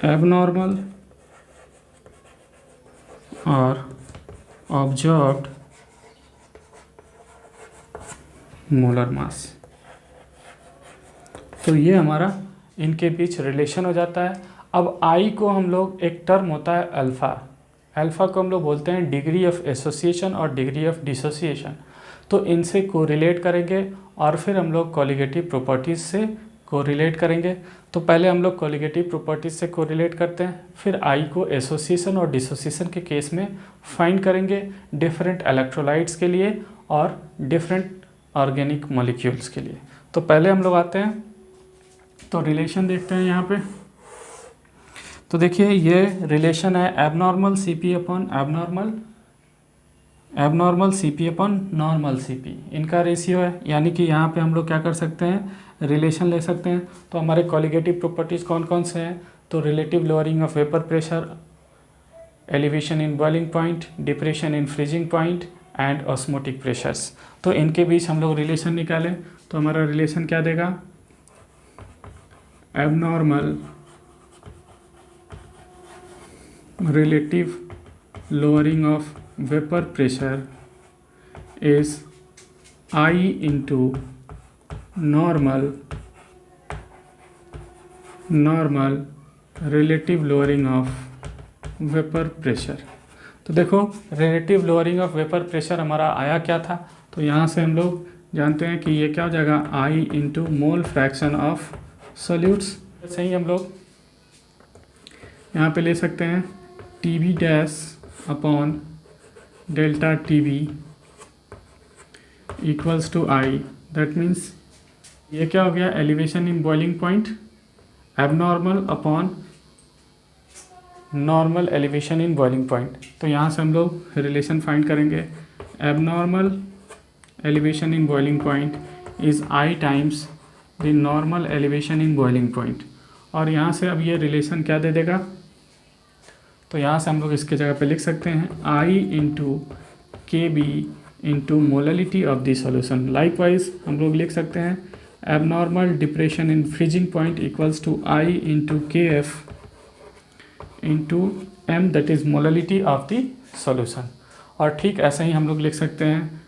abnormal और ऑब्जर्व्ड मोलर मास। तो ये हमारा इनके बीच रिलेशन हो जाता है। अब आई को हम लोग, एक टर्म होता है अल्फ़ा को हम लोग बोलते हैं डिग्री ऑफ एसोसिएशन और डिग्री ऑफ डिसोसिएशन। तो इनसे कोरिलेट करेंगे और फिर हम लोग कोलिगेटिव प्रॉपर्टीज़ से कोरिलेट करेंगे। तो पहले हम लोग कोलिगेटिव प्रॉपर्टीज़ से कोरिलेट करते हैं, फिर आई को एसोसिएशन और डिसोसिएशन के केस में फाइंड करेंगे डिफरेंट इलेक्ट्रोलाइट्स के लिए और डिफरेंट ऑर्गेनिक मॉलिक्यूल्स के लिए। तो पहले हम लोग आते हैं, तो रिलेशन देखते हैं यहाँ पे। तो देखिए ये रिलेशन है abnormal Cp upon abnormal Cp upon normal Cp, इनका रेशियो है। यानी कि यहाँ पे हम लोग क्या कर सकते हैं, रिलेशन ले सकते हैं। तो हमारे कोलिगेटिव प्रॉपर्टीज़ कौन कौन से हैं, तो relative lowering of vapour pressure, elevation in boiling point, depression in freezing point and osmotic pressures. तो इनके बीच हम लोग रिलेशन निकालें तो हमारा रिलेशन क्या देगा, abnormal relative lowering of vapor pressure is I into normal relative lowering of vapor pressure। तो देखो relative lowering of vapor pressure हमारा आया क्या था, तो यहाँ से हम लोग जानते हैं कि ये क्या हो जाएगा, I into mole fraction of solutes। ऐसे ही हम लोग यहाँ पे ले सकते हैं TB dash upon delta TB equals to I। That means ये क्या हो गया, elevation in boiling point abnormal upon normal elevation in boiling point. तो यहाँ से हम लोग रिलेशन फाइंड करेंगे, abnormal elevation in boiling point is I times the normal elevation in boiling point. और यहाँ से अब ये रिलेशन क्या दे देगा, तो यहाँ से हम लोग इसके जगह पे लिख सकते हैं I into KB into molality of the solution. Likewise हम लोग लिख सकते हैं abnormal depression in freezing point equals to I into KF into M, that is molality of the solution. और ठीक ऐसे ही हम लोग लिख सकते हैं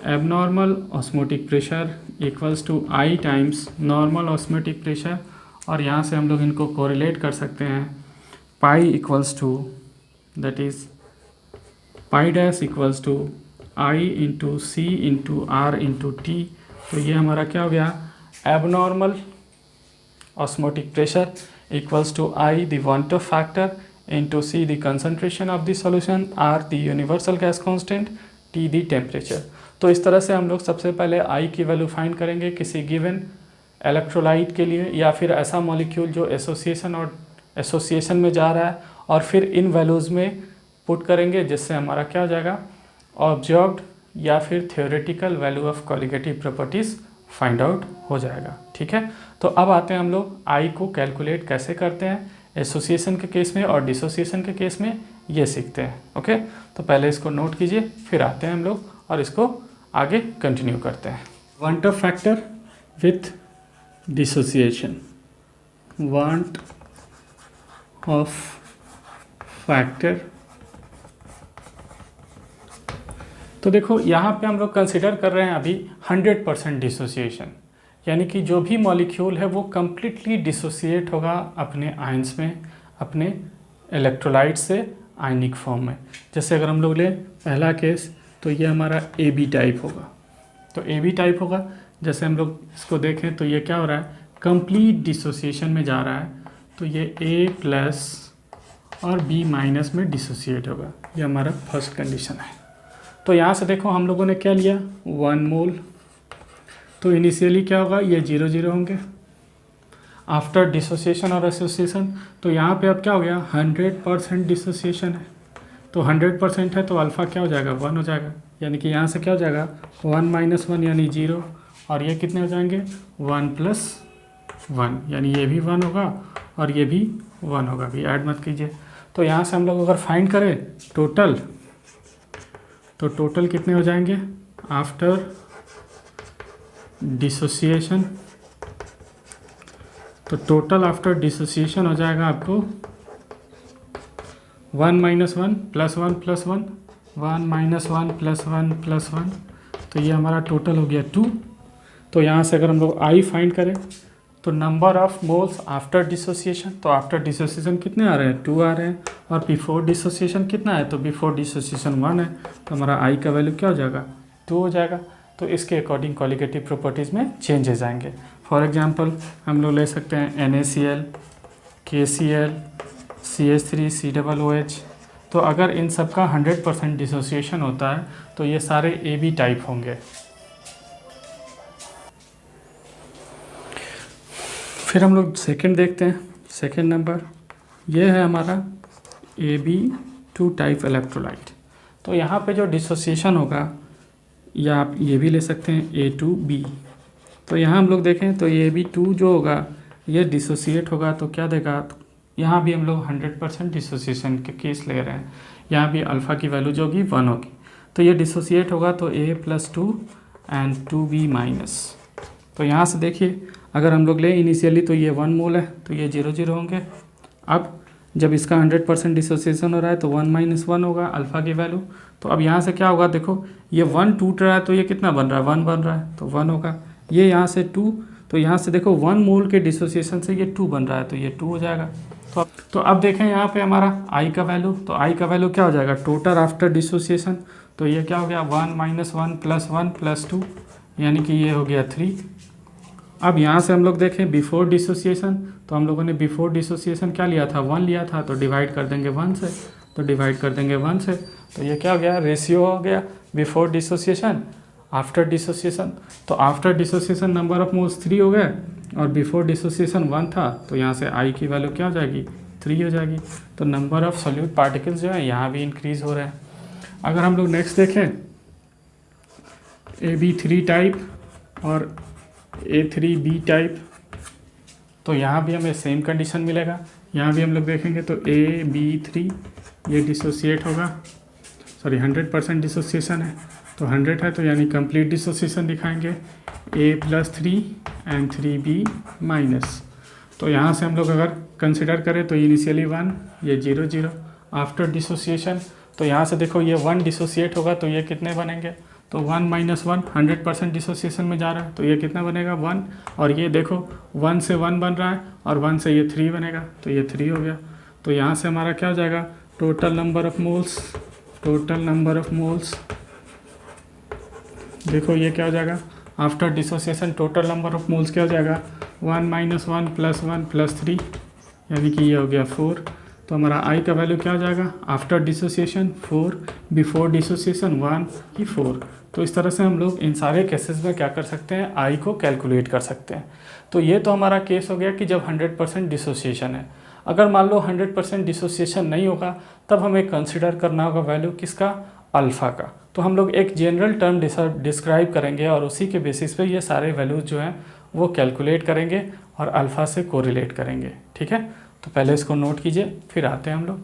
abnormal osmotic pressure equals to I times normal osmotic pressure. और यहाँ से हम लोग इनको कोरिलेट कर सकते हैं, pi equals to that is pi dash equals to I into C into R into T। तो ये हमारा क्या हो गया, abnormal osmotic pressure equals to I the van't Hoff factor into C the concentration of the solution, R the universal gas constant, T the temperature. तो इस तरह से हम लोग सबसे पहले I की वैल्यू फाइंड करेंगे किसी गिवन इलेक्ट्रोलाइट के लिए या फिर ऐसा मॉलिक्यूल जो एसोसिएशन में जा रहा है, और फिर इन वैल्यूज़ में पुट करेंगे जिससे हमारा क्या हो जाएगा, ऑब्जर्व्ड या फिर theoretical value of colligative properties find out हो जाएगा। ठीक है, तो अब आते हैं हम लोग आई को कैलकुलेट कैसे करते हैं एसोसिएशन के केस में और डिसोसिएशन के केस में, ये सीखते हैं। ओके, तो पहले इसको नोट कीजिए, फिर आते हैं हम लोग और इसको आगे कंटिन्यू करते हैं। Want Hoff factor with dissociation, want Hoff factor. तो देखो यहाँ पे हम लोग कंसिडर कर रहे हैं अभी 100% डिसोसिएशन, यानी कि जो भी मॉलिक्यूल है वो कम्प्लीटली डिसोसिएट होगा अपने आयंस में, अपने इलेक्ट्रोलाइट से आयनिक फॉर्म में। जैसे अगर हम लोग लें पहला केस, तो ये हमारा AB टाइप होगा। तो AB टाइप होगा, जैसे हम लोग इसको देखें तो ये क्या हो रहा है, कंप्लीट डिसोसिएशन में जा रहा है। तो ये A+ और B- में डिसोसिएट होगा, ये हमारा फर्स्ट कंडीशन है। तो यहाँ से देखो हम लोगों ने क्या लिया, 1 मोल। तो इनिशियली क्या होगा, ये 0 होंगे आफ्टर डिसोसिएशन और एसोसिएशन। तो यहाँ पे अब क्या हो गया, 100% डिसोसिएशन है। तो 100% है तो अल्फ़ा क्या हो जाएगा 1 हो जाएगा, यानी कि यहाँ से क्या हो जाएगा 1 - 1 यानी 0, और ये कितने हो जाएंगे 1 + 1, यानी ये भी 1 होगा और ये भी 1 होगा, भी ऐड मत कीजिए। तो यहाँ से हम लोग अगर फाइंड करें टोटल, तो टोटल कितने हो जाएंगे आफ्टर डिसोसिएशन, तो टोटल आफ्टर डिसोसिएशन हो जाएगा आपको 1 - 1 + 1 + 1 1 - 1 + 1 + 1, तो ये हमारा टोटल हो गया 2। तो यहाँ से अगर हम लोग आई फाइंड करें तो number of moles after dissociation, तो आफ्टर डिसोसिएशन कितने आ रहे हैं 2 आ रहे हैं, और बिफोर डिसोसिएशन कितना है, तो बिफोर डिसोसिएशन 1 है, तो हमारा आई का वैल्यू क्या हो जाएगा 2 हो जाएगा। तो इसके अकॉर्डिंग क्वालिटेटिव प्रॉपर्टीज़ में चेंजेस आएंगे। फॉर एग्जांपल हम लोग ले सकते हैं NaCl, KCl, CH3, COOH। तो अगर इन सब का 100% डिसोसिएशन होता है तो ये सारे AB टाइप होंगे। फिर हम लोग सेकंड देखते हैं, सेकंड नंबर ये है हमारा AB2 टाइप इलेक्ट्रोलाइट। तो यहाँ पे जो डिसोसिएशन होगा, या आप ये भी ले सकते हैं A2B। तो यहाँ हम लोग देखें तो ये AB2 जो होगा ये डिसोसिएट होगा तो क्या देगा, तो यहाँ भी हम लोग 100% डिसोसिएशन के केस ले रहे हैं, यहाँ भी अल्फ़ा की वैल्यू जो होगी 1 होगी, तो ये डिसोसिएट होगा तो A + 2 एंड 2B-। तो यहाँ से देखिए अगर हम लोग ले इनिशियली तो ये 1 मोल है तो ये 0 0 होंगे। अब जब इसका 100% डिसोसिएशन हो रहा है तो 1 - 1 होगा अल्फ़ा की वैल्यू। तो अब यहाँ से क्या होगा, देखो ये 1 टूट रहा है तो ये कितना बन रहा है 1 बन रहा है, तो 1 होगा। ये यहाँ से 2, तो यहाँ से देखो 1 मोल के डिसोसिएशन से ये 2 बन रहा है तो ये 2 हो जाएगा। तो अब देखें यहाँ पे हमारा आई का वैल्यू, तो आई का वैल्यू क्या हो जाएगा टोटल आफ्टर डिसोसिएशन, तो ये क्या हो गया 1 - 1 + 1 + 2, यानी कि ये हो गया 3। अब यहाँ से हम लोग देखें बिफोर डिसोसिएशन, तो हम लोगों ने बिफोर डिसोसिएशन क्या लिया था 1 लिया था, तो डिवाइड कर देंगे 1 से, तो डिवाइड कर देंगे 1 से, तो ये क्या हो गया रेशियो हो गया बिफोर डिसोसिएशन आफ्टर डिसोसिएशन। तो after dissociation number of moles 3 हो गए और बिफोर डिसोसिएशन 1 था, तो यहाँ से आई की वैल्यू क्या हो जाएगी 3 हो जाएगी। तो नंबर ऑफ सॉल्यूट पार्टिकल्स जो है यहाँ भी इंक्रीज हो रहे हैं। अगर हम लोग नेक्स्ट देखें AB3 टाइप और A3B टाइप, तो यहाँ भी हमें सेम कंडीशन मिलेगा। यहाँ भी हम लोग देखेंगे तो AB3 ये डिसोसिएट होगा, सॉरी 100% डिसोसिएशन है, तो 100 है तो यानी कंप्लीट डिसोसिएशन दिखाएंगे A + 3 एंड 3B-। तो यहाँ से हम लोग अगर कंसिडर करें तो इनिशियली 1 ये 0 0 आफ्टर डिसोसिएशन, तो यहाँ से देखो ये 1 डिसोसिएट होगा तो ये कितने बनेंगे, तो 1 - 1 100% डिसोसिएशन में जा रहा है तो ये कितना बनेगा 1, और ये देखो 1 से 1 बन रहा है और 1 से ये 3 बनेगा तो ये 3 हो गया। तो यहाँ से हमारा क्या हो जाएगा total number of moles, total number of moles देखो ये क्या हो जाएगा after dissociation total number of moles क्या हो जाएगा 1 - 1 + 1 + 3, यानी कि ये हो गया 4। तो हमारा आई का वैल्यू क्या हो जाएगा आफ्टर डिसोसिएशन 4, बिफोर डिसोसिएशन 1 की 4। तो इस तरह से हम लोग इन सारे केसेस में क्या कर सकते हैं आई को कैलकुलेट कर सकते हैं। तो ये तो हमारा केस हो गया कि जब 100% डिसोसिएशन है। अगर मान लो 100% डिसोसिएशन नहीं होगा तब हमें कंसिडर करना होगा वैल्यू किसका अल्फ़ा का। तो हम लोग एक जनरल टर्म डिस्क्राइब करेंगे और उसी के बेसिस पे ये सारे वैल्यूज़ जो हैं वो कैलकुलेट करेंगे और अल्फ़ा से कोरिलेट करेंगे, ठीक है। तो पहले इसको नोट कीजिए, फिर आते हैं हम लोग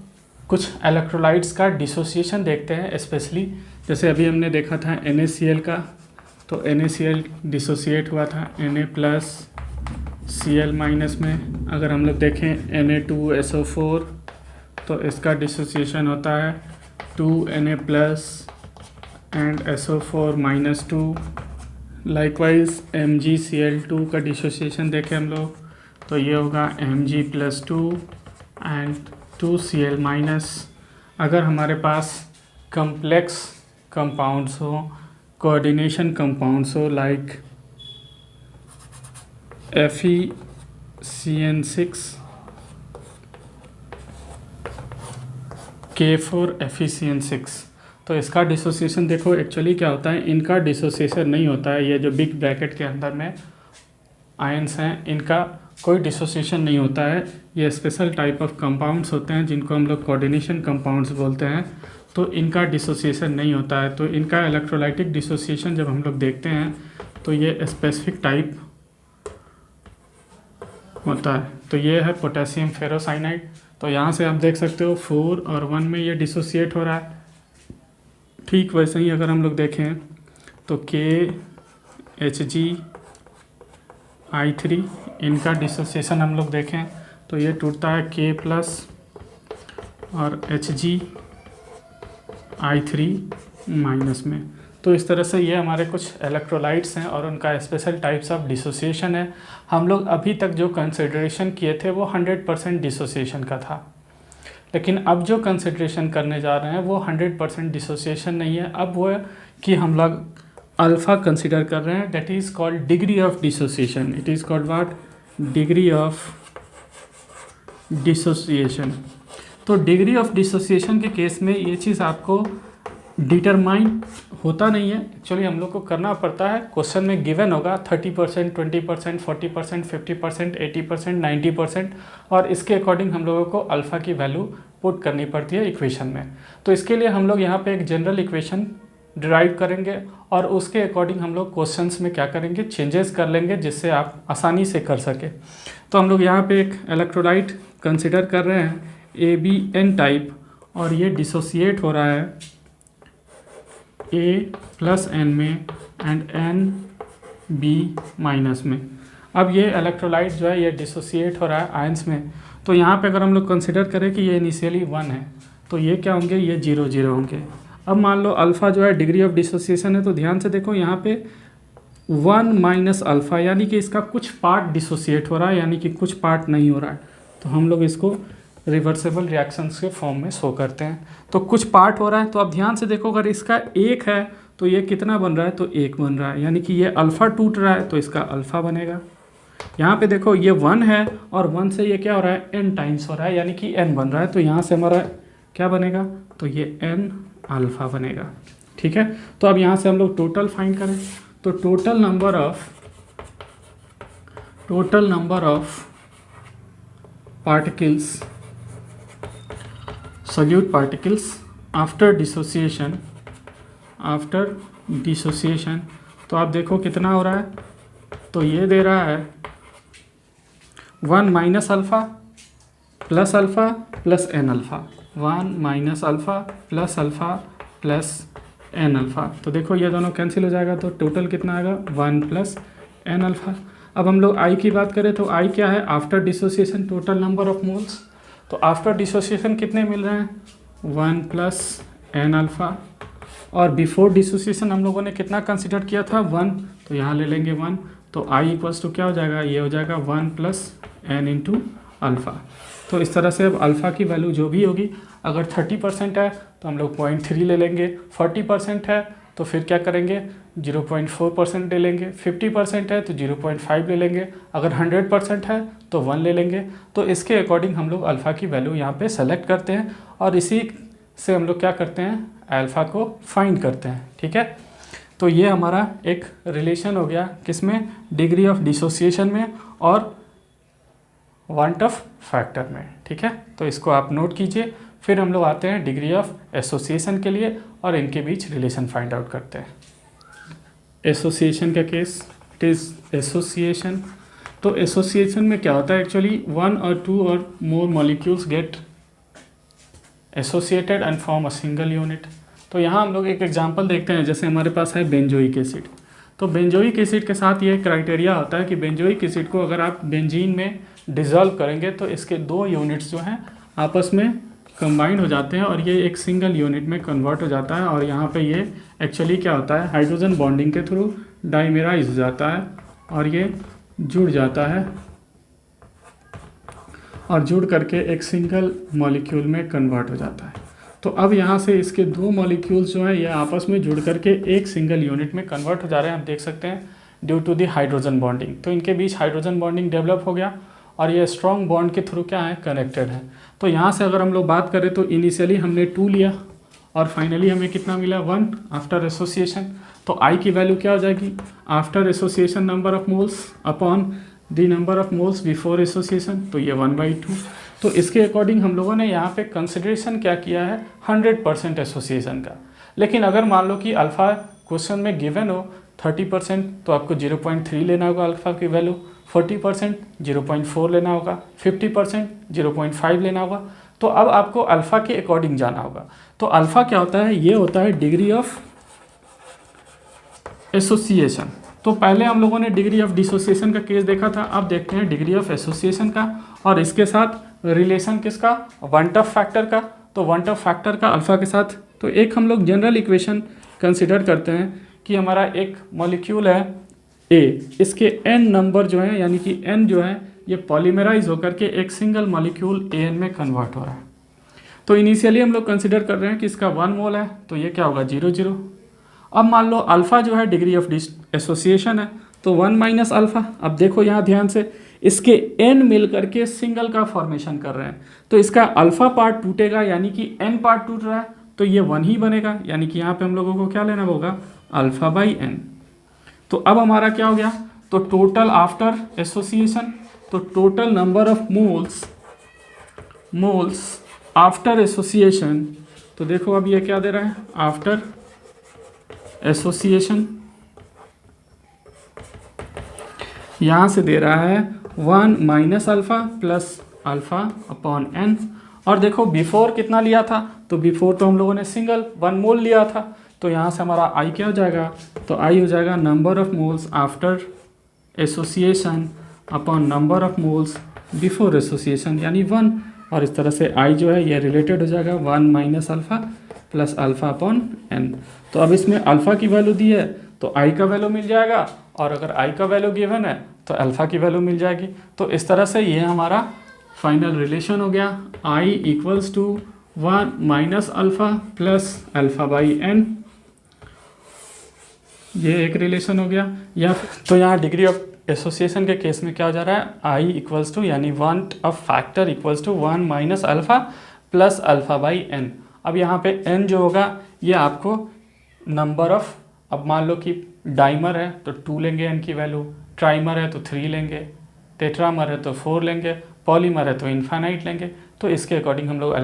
कुछ इलेक्ट्रोलाइट्स का डिसोसिएशन देखते हैं। स्पेशली जैसे अभी हमने देखा था NaCl का, तो NaCl डिसोसिएट हुआ था Na+ Cl- में। अगर हम लोग देखें Na2SO4 तो इसका डिसोसिएशन होता है 2Na+ and SO4 - 2। Likewise MgCl2 का डिसोसिएशन देखें हम लोग तो ये होगा Mg+2 एंड 2Cl-। अगर हमारे पास कम्प्लेक्स कंपाउंड्स हो, कोऑर्डिनेशन कंपाउंड्स हो लाइक FeCN6 K4FeCN6, तो इसका डिसोसिएशन देखो एक्चुअली क्या होता है, इनका डिसोसिएशन नहीं होता है। ये जो बिग ब्रैकेट के अंदर में आयंस हैं इनका कोई डिसोसिएशन नहीं होता है। ये स्पेशल टाइप ऑफ कंपाउंड्स होते हैं जिनको हम लोग कोऑर्डिनेशन कंपाउंड्स बोलते हैं, तो इनका डिसोसिएशन नहीं होता है। तो इनका इलेक्ट्रोलाइटिक डिसोसिएशन जब हम लोग देखते हैं तो ये स्पेसिफिक टाइप होता है। तो ये है पोटेशियम फेरोसाइनाइड। तो यहाँ से आप देख सकते हो 4 और 1 में ये डिसोसिएट हो रहा है। ठीक वैसे ही अगर हम लोग देखें तो KHgI3 इनका डिसोसिएशन हम लोग देखें तो ये टूटता है K+ और HgI3- में। तो इस तरह से ये हमारे कुछ इलेक्ट्रोलाइट्स हैं और उनका स्पेशल टाइप्स ऑफ डिसोसिएशन है। हम लोग अभी तक जो कंसिडरेशन किए थे वो 100% डिसोसिएशन का था, लेकिन अब जो कंसिडरेशन करने जा रहे हैं वो 100% डिसोसिएशन नहीं है। अब वो है कि हम लोग अल्फ़ा कंसिडर कर रहे हैं, that is called degree of dissociation. It is called what? Degree of dissociation. तो डिग्री ऑफ डिसोसिएशन के केस में ये चीज़ आपको डिटरमाइन होता नहीं है, एक्चुअली हम लोग को करना पड़ता है। क्वेश्चन में गिवन होगा 30%, 20%, 40%, 50%, 80%, 90%, और इसके अकॉर्डिंग हम लोगों को अल्फ़ा की वैल्यू पुट करनी पड़ती है इक्वेशन में। तो इसके लिए हम लोग यहाँ पे एक जनरल इक्वेशन डिराइव करेंगे और उसके अकॉर्डिंग हम लोग क्वेश्चंस में क्या करेंगे, चेंजेस कर लेंगे, जिससे आप आसानी से कर सके। तो हम लोग यहाँ पे एक इलेक्ट्रोलाइट कंसिडर कर रहे हैं AbN टाइप, और ये डिसोसिएट हो रहा है A+N में एंड Nb- में। अब ये इलेक्ट्रोलाइट जो है ये डिसोसिएट हो रहा है आयंस में। तो यहाँ पे अगर हम लोग कंसिडर करें कि ये इनिशियली 1 है तो ये क्या होंगे, ये 0 0 होंगे। अब मान लो अल्फ़ा जो है डिग्री ऑफ डिसोसिएशन है, तो ध्यान से देखो यहाँ पे 1 - अल्फ़ा, यानी कि इसका कुछ पार्ट डिसोसिएट हो रहा है, यानी कि कुछ पार्ट नहीं हो रहा है। तो हम लोग इसको रिवर्सेबल रिएक्शंस के फॉर्म में शो करते हैं। तो कुछ पार्ट हो रहा है, तो अब ध्यान से देखो, अगर इसका 1 है तो ये कितना बन रहा है, तो 1 बन रहा है, यानी कि ये अल्फ़ा टूट रहा है तो इसका अल्फ़ा बनेगा। यहाँ पे देखो ये 1 है और 1 से ये क्या हो रहा है, n टाइम्स हो रहा है, यानी कि n बन रहा है, तो यहाँ से हमारा क्या बनेगा, तो ये n अल्फ़ा बनेगा। ठीक है, तो अब यहाँ से हम लोग टोटल फाइंड करें, तो total number of particles, solute particles after dissociation, तो आप देखो कितना हो रहा है, तो ये दे रहा है 1 - alpha plus alpha plus n alpha, 1 - alpha plus alpha plus n alpha. तो देखो ये दोनों कैंसिल हो जाएगा, तो टोटल कितना आएगा, 1 + n अल्फ़ा। अब हम लोग I की बात करें तो I क्या है, after dissociation total number of moles. तो आफ्टर डिसोसिएशन कितने मिल रहे हैं, 1 + n अल्फ़ा, और बिफोर डिसोसिएशन हम लोगों ने कितना कंसिडर किया था, 1, तो यहाँ ले लेंगे 1। तो I = क्या हो जाएगा, ये हो जाएगा 1 + n × अल्फ़ा। तो इस तरह से अब अल्फ़ा की वैल्यू जो भी होगी, अगर 30% है तो हम लोग 0.3 ले लेंगे, 40% है तो फिर क्या करेंगे, 0.4% ले लेंगे, 50% है तो 0.5 ले लेंगे, अगर 100% है तो 1 ले लेंगे। तो इसके अकॉर्डिंग हम लोग अल्फ़ा की वैल्यू यहाँ पे सेलेक्ट करते हैं और इसी से हम लोग क्या करते हैं, अल्फ़ा को फाइंड करते हैं। ठीक है, तो ये हमारा एक रिलेशन हो गया, किसमें, डिग्री ऑफ डिसोसिएशन में और वांट ऑफ फैक्टर में। ठीक है, तो इसको आप नोट कीजिए। फिर हम लोग आते हैं डिग्री ऑफ एसोसिएशन के लिए और इनके बीच रिलेशन फाइंड आउट करते हैं। एसोसिएशन का केस, इट इज़ एसोसिएशन। तो एसोसिएशन में क्या होता है, actually 1 or 2 or more molecules get associated and form a single unit। तो यहाँ हम लोग एक एग्जांपल देखते हैं, जैसे हमारे पास है बेंजोइक एसिड। तो बेंजोइक एसिड के साथ ये क्राइटेरिया होता है कि बेंजोइक एसिड को अगर आप बेंजीन में डिज़ोल्व करेंगे तो इसके 2 यूनिट्स जो हैं आपस में कंबाइंड हो जाते हैं और ये एक सिंगल यूनिट में कन्वर्ट हो जाता है। और यहाँ पे ये एक्चुअली क्या होता है, हाइड्रोजन बॉन्डिंग के थ्रू डाइमेराइज हो जाता है और ये जुड़ जाता है और जुड़ करके एक सिंगल मॉलिक्यूल में कन्वर्ट हो जाता है। तो अब यहाँ से इसके 2 मॉलिक्यूल्स जो हैं ये आपस में जुड़ करके एक सिंगल यूनिट में कन्वर्ट हो जा रहे हैं, आप देख सकते हैं, due to the hydrogen bonding. तो इनके बीच हाइड्रोजन बॉन्डिंग डेवलप हो गया और ये स्ट्रॉन्ग बॉन्ड के थ्रू क्या है, कनेक्टेड है। तो यहाँ से अगर हम लोग बात करें तो इनिशियली हमने 2 लिया और फाइनली हमें कितना मिला, 1 आफ्टर एसोसिएशन। तो I की वैल्यू क्या हो जाएगी, after association number of moles upon the number of moles before association, तो ये 1/2। तो इसके अकॉर्डिंग हम लोगों ने यहाँ पे कंसिडरेशन क्या किया है 100% एसोसिएशन का। लेकिन अगर मान लो कि अल्फ़ा क्वेश्चन में गिवन हो 30%, तो आपको 0.3 लेना होगा अल्फ़ा की वैल्यू, 40% 0.4 लेना होगा, 50% 0.5 लेना होगा। तो अब आपको अल्फ़ा के अकॉर्डिंग जाना होगा। तो अल्फ़ा क्या होता है, ये होता है डिग्री ऑफ एसोसिएशन। तो पहले हम लोगों ने डिग्री ऑफ डिसोसिएशन का केस देखा था, अब देखते हैं डिग्री ऑफ एसोसिएशन का, और इसके साथ रिलेशन किसका, वन टफ फैक्टर का। तो वन टफ फैक्टर का अल्फ़ा के साथ, तो एक हम लोग जनरल इक्वेशन कंसिडर करते हैं कि हमारा एक मॉलिक्यूल है ए, इसके n नंबर जो है, यानी कि n जो है ये पॉलीमराइज होकर के एक सिंगल मॉलिक्यूल AN में कन्वर्ट हो रहा है। तो इनिशियली हम लोग कंसिडर कर रहे हैं कि इसका 1 मोल है, तो ये क्या होगा 0 0। अब मान लो अल्फ़ा जो है डिग्री ऑफ एसोसिएशन है, तो 1 माइनस अल्फ़ा। अब देखो यहाँ ध्यान से, इसके n मिल करके सिंगल का फॉर्मेशन कर रहे हैं, तो इसका अल्फ़ा पार्ट टूटेगा, यानी कि n पार्ट टूट रहा है, तो ये 1 ही बनेगा, यानी कि यहाँ पे हम लोगों को क्या लेना होगा अल्फ़ा बाई n। तो अब हमारा क्या हो गया, तो टोटल आफ्टर एसोसिएशन, तो total number of moles after association, तो देखो अब ये क्या दे रहा है आफ्टर एसोसिएशन, यहाँ से दे रहा है 1 minus alpha plus alpha upon n। और देखो बिफोर कितना लिया था, तो बिफोर तो हम लोगों ने सिंगल 1 मोल लिया था, तो यहाँ से हमारा I क्या हो जाएगा, तो I हो जाएगा number of moles after association upon number of moles before association, यानी 1। और इस तरह से I जो है ये रिलेटेड हो जाएगा 1 minus alpha plus alpha upon n। तो अब इसमें अल्फ़ा की वैल्यू दी है तो I का वैल्यू मिल जाएगा, और अगर I का वैल्यू गिवन है तो अल्फ़ा की वैल्यू मिल जाएगी। तो इस तरह से ये हमारा फाइनल रिलेशन हो गया, I equals to 1 minus alpha plus alpha by n, ये एक रिलेशन हो गया। या तो यहाँ डिग्री ऑफ एसोसिएशन के केस में क्या हो जा रहा है, आई इक्वल्स टू यानी van't Hoff factor equals to 1 minus alpha plus alpha by n। अब यहाँ पे n जो होगा ये आपको नंबर ऑफ, अब मान लो कि डाइमर है तो 2 लेंगे n की वैल्यू, ट्राइमर है तो 3 लेंगे, टेट्रामर है तो 4 लेंगे, पॉलीमर है तो इन्फाइनाइट लेंगे। तो इसके अकॉर्डिंग हम लोग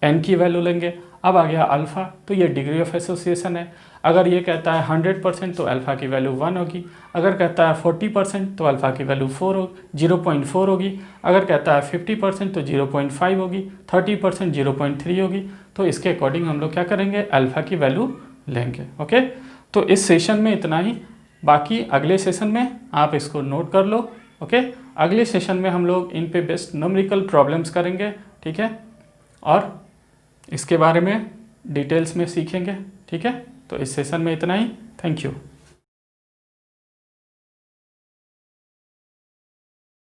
n की वैल्यू लेंगे। अब आ गया अल्फ़ा, तो ये डिग्री ऑफ एसोसिएशन है। अगर ये कहता है 100% तो अल्फ़ा की वैल्यू 1 होगी, अगर कहता है 40% तो अल्फ़ा की वैल्यू 0.4 होगी, अगर कहता है 50% तो 0.5 होगी, 30% 0.3 होगी। तो इसके अकॉर्डिंग हम लोग क्या करेंगे, अल्फ़ा की वैल्यू लेंगे। ओके, तो इस सेशन में इतना ही, बाकी अगले सेशन में आप इसको नोट कर लो। ओके, अगले सेशन में हम लोग इन पे बेस्ड न्यूमेरिकल प्रॉब्लम्स करेंगे, ठीक है, और इसके बारे में डिटेल्स में सीखेंगे। ठीक है, तो इस सेशन में इतना ही। Thank you.